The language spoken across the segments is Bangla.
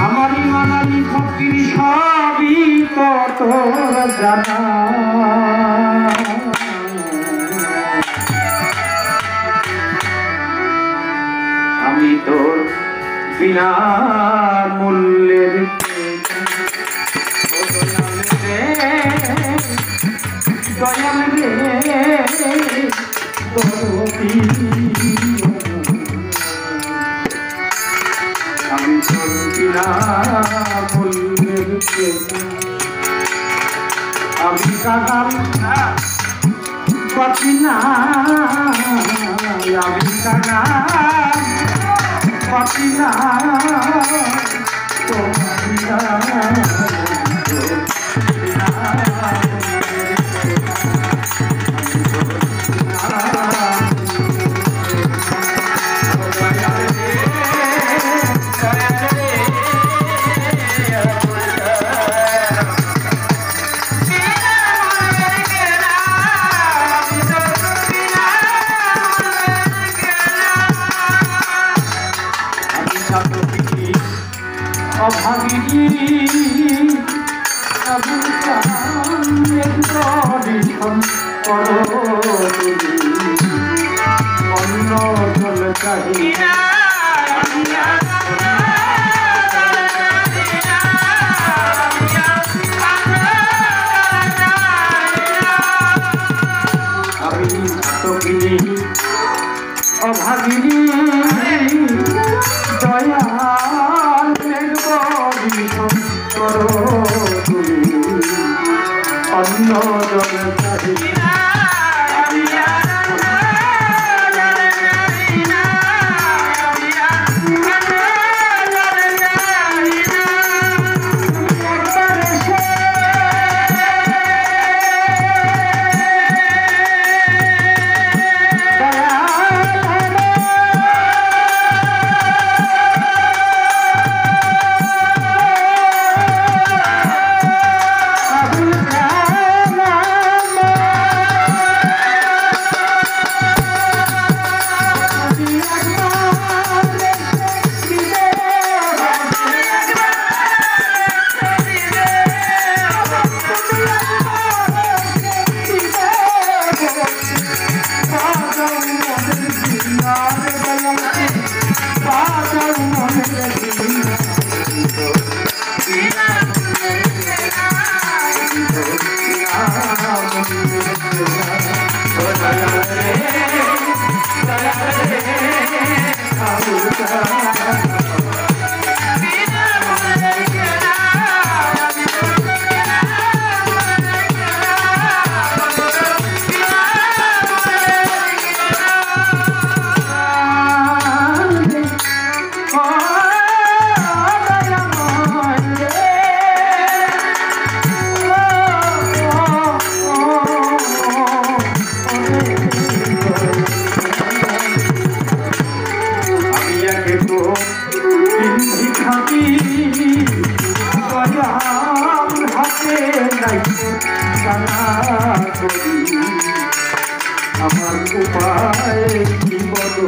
আমারই মানালি ফকির সবই তো তোর জানা আমি তোর বিনা মূল্যের দয়াল রে আমি তোর বিনা মূল্যের আমি কাগাম পাতি না আমি কাগাম পাতি না অভাগিনী অন্য জল চাহি আমি তকিনী অভাগিনী দয়া অন্য জল চাহি আমার উপায় কি বলো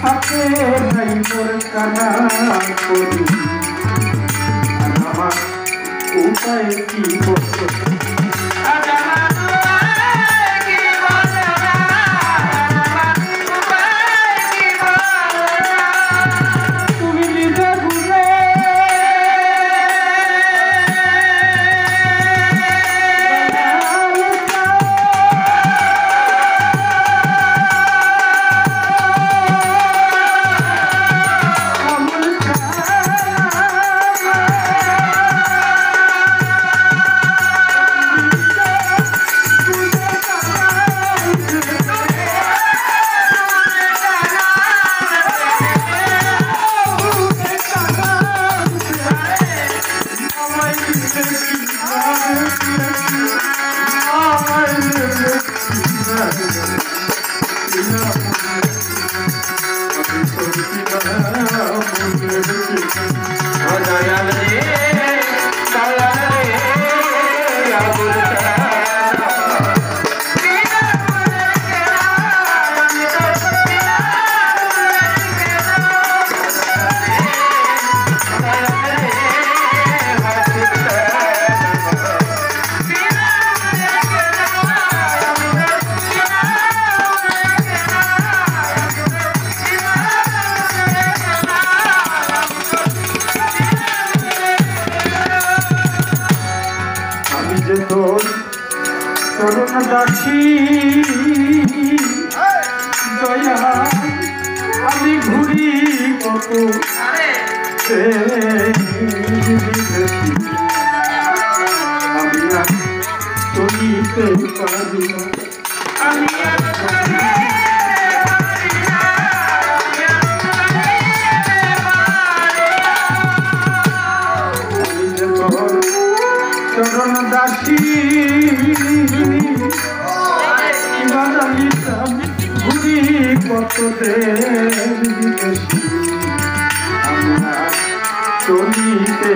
হাতে নাই মোর কানা করি আমার উপায় কি বলো দাসী দয়া আমি ঘুরি কত আমি আর চলিতে পারি না আমি যে তোর চরণ দাসী ঘুরি কত দেশি আমরা চলিতে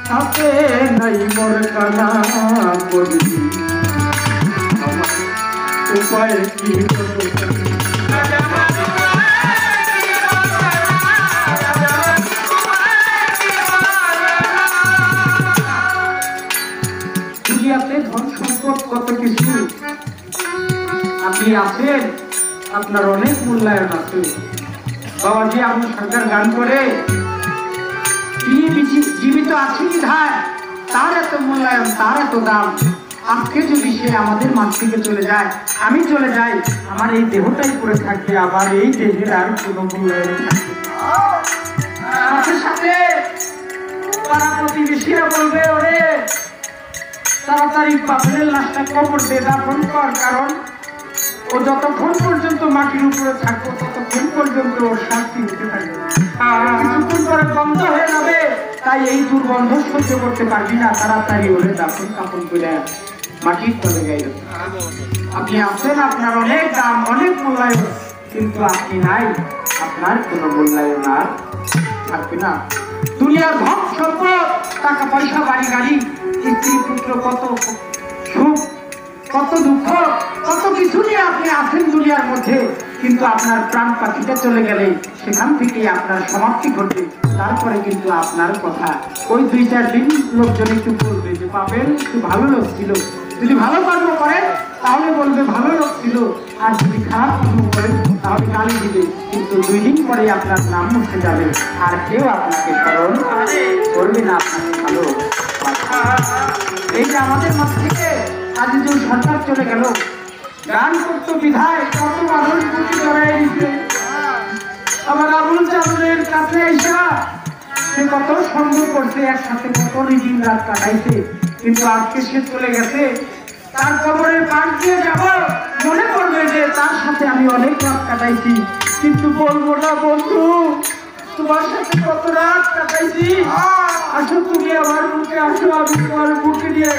হাতে নাই মোর কানা করি উপায় কি দুনিয়াতে ধন সম্পদ কত কিছু আপনি আছেন, আপনার অনেক মূল্যায়ন আছে। বাবাজি আপনার সরকার গান করে জীবিত আছেন ধার, তার এত মূল্যায়ন, তার এত দাম। আজকে যদি সে আমাদের মাঝ থেকে চলে যায়, আমি চলে যাই, আমার এই দেহটাই পড়ে থাকবে, আমার এই দেহের আর কোনো মূল্যায়ন থাকবে। আমাদের সাথে পাড়া প্রতিবেশীরা বলবে, ওরে তাড়াতাড়ি বাপের লাশটা কবর দিয়ে দাফন কর, কারণ ও যতক্ষণ পর্যন্ত মাটির উপরে থাকবো ততক্ষণ পর্যন্ত ওর শান্তি হতে থাকবে। কিছুক্ষণ পরে বন্ধ হয়ে যাবে, তাই এই দুর্গন্ধ সহ্য করতে পারবি না, তাড়াতাড়ি ওরে দাফন কাপন করে মাটির তলে গাইল। আপনি আছেন, আপনার অনেক দাম, অনেক মূল্যায়ন, কিন্তু আপনি নাই, আপনার কোনো মূল্যায়ন আর থাকবে না। দুনিয়ার ধন সম্পদ, টাকা পয়সা, বাড়ি গাড়ি, স্ত্রী পুত্র, কত সুখ, কত দুঃখ, কত কিছু নিয়ে আপনি আছেন দুনিয়ার মধ্যে, কিন্তু আপনার প্রাণ পাখিটা চলে গেলে সেখান থেকে আপনার সমাপ্তি ঘটে। তারপরে কিন্তু আপনার কথা ওই 2-4 দিন লোকজন একটু বলবে যে পাবেন একটু ভালো লোক ছিল, যদি ভালো কর্ম করেন তাহলে বলবে ভালো লোক ছিল, আর যদি খারাপ কর্ম করেন তাহলে গালি দিবে, কিন্তু 2 দিন পরে আপনার নাম মুছে যাবে, আর কেউ আপনাকে স্মরণ করবে না, আপনাকে ভালো। এই যে আমাদের মাঝ থেকে আজ যে সরকার চলে গেল, গান করতো বিধায় কত মানুষ বুকে জড়াই দিচ্ছে। আবার আবুল চাঁদের কাছে আইসা সে কত সন্দেহ করছে, একসাথে কত দিন রাত কাটাইছে, কিন্তু আজকে সে চলে গেছে, তার কবরের পাশ দিয়ে যাব, মনে করবে যে তার সাথে আমি অনেক রাত কাটাইছি, কিন্তু বলবো না বন্ধু তোমার সাথে কত রাত কাটাইছি, আসো তুমি আমার বুকে আসো, আমি তোমার বুকে নিয়ে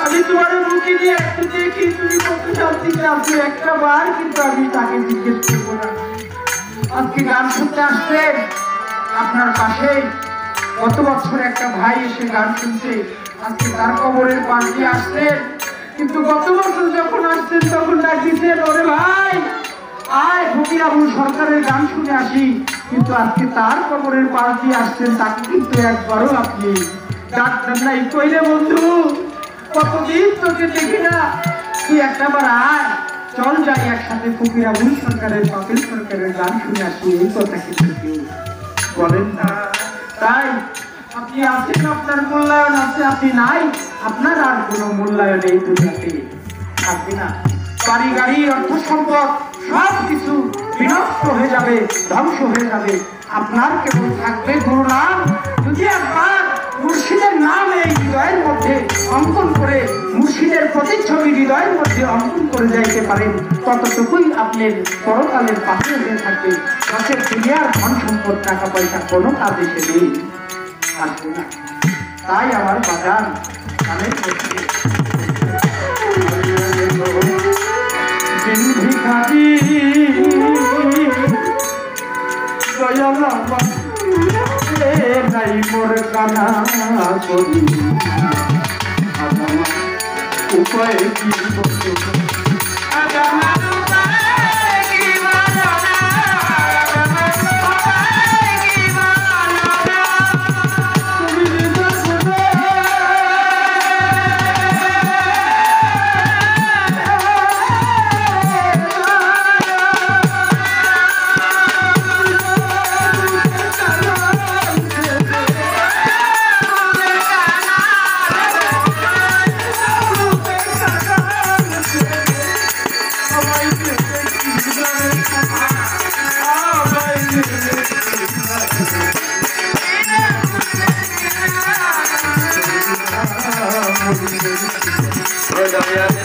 আমি তোমার বুকে নিয়ে একটু দেখি তুমি কত শান্তিতে আছো, একটা বার কিন্তু আমি তাকে জিজ্ঞেস করবো না। আজকে গান শুনতে আসছেন, আপনার পাশে গত বছর একটা ভাই এসে গান শুনছে, আজকে তার কবরের পাশ দিয়ে আসছেন, কিন্তু গত বছর যখন আসছেন তখন ডাক দিচ্ছেন, ওরে ভাই আয় ফকির আবুল সরকারের গান শুনে আসি, কিন্তু আজকে তার কবরের পাশ দিয়ে আসছেন, তাকে কিন্তু একবারও আপনি ডাকতেন নাই। কইলে বন্ধু, কতদিন তোকে দেখি না, তুই একটাবার আয়, চল যাই একসাথে ফকির আবুল সরকারের পাপিল সরকারের গান শুনে আসি। এই কথা কিন্তু কেউ বলেন না। তাই আপনি আছেন, আপনার মূল্যায়ন আছে, আপনি নাই, আপনার আর কোনো মূল্যায়ন এই দুনিয়াতে থাকবে না। বাড়ি গাড়ি অর্থ সম্পদ সব কিছু বিনষ্ট হয়ে যাবে, ধ্বংস হয়ে যাবে, আপনার কেবল থাকবে গুরু নাম। যদি একবার মুর্শিদের নাম এই হৃদয়ের মধ্যে অঙ্কন করে, মুর্শিদের প্রতিচ্ছবি হৃদয়ের মধ্যে অঙ্কন করে যাইতে পারেন, ততটুকুই আপনার পরকালের পাশে হয়ে থাকবে। গাছের দুনিয়ার ধন সম্পদ টাকা পয়সা কোনো কাজে সে নেই, আসবে না। তাই আমার বাগান কানের মধ্যে ভিখারি নাই মোর কানা করি, উপায় কি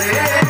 রে